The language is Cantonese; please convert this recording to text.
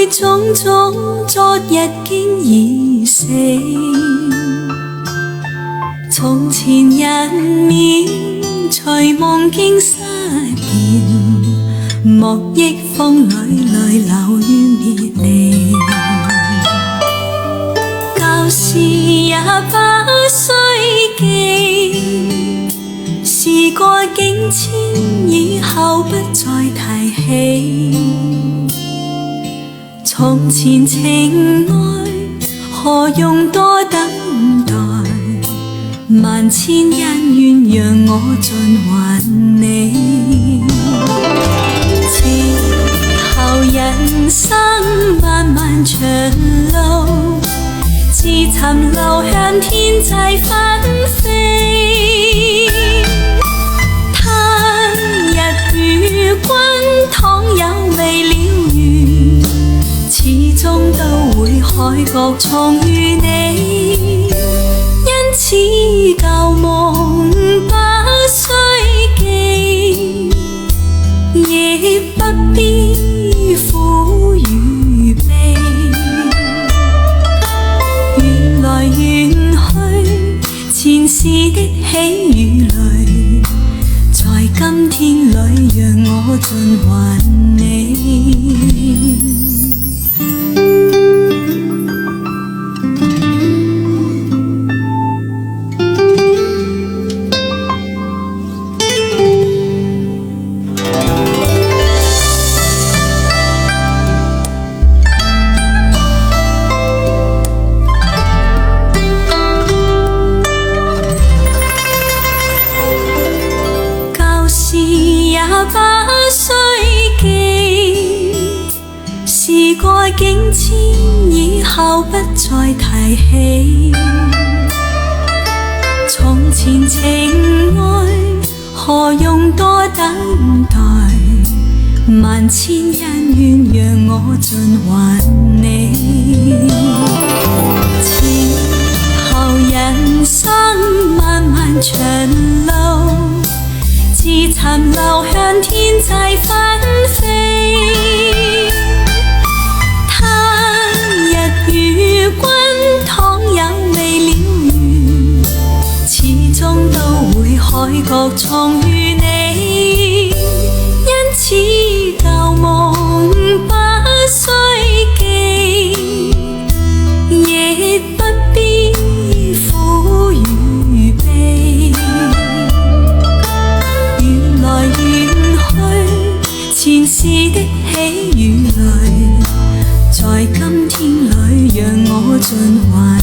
悔種種，昨日經已死。從前人面隨夢境失掉，莫憶風裏淚流於別離。舊事也不須記，事過境遷，以後不再提起。從前情愛何用多等待，萬千恩怨讓我盡還你。此後人生漫漫長路，自尋流向天際紛飛。他日與君倘有未了緣，始終都會海角重遇你。因此舊夢不須記，亦不必苦與悲。緣來緣去，前事的喜與淚，在今天裏讓我盡還你。不須記，事過境遷，以後不再提起。從前情愛何用多等待，萬千恩怨讓我盡還你。此後人生漫漫長路，自尋流向天際紛飛。他日與君倘有未了緣，始終都會海角重遇你。因此舊夢不須記，亦不必苦與悲。前事的喜與淚，在今天裏讓我盡還。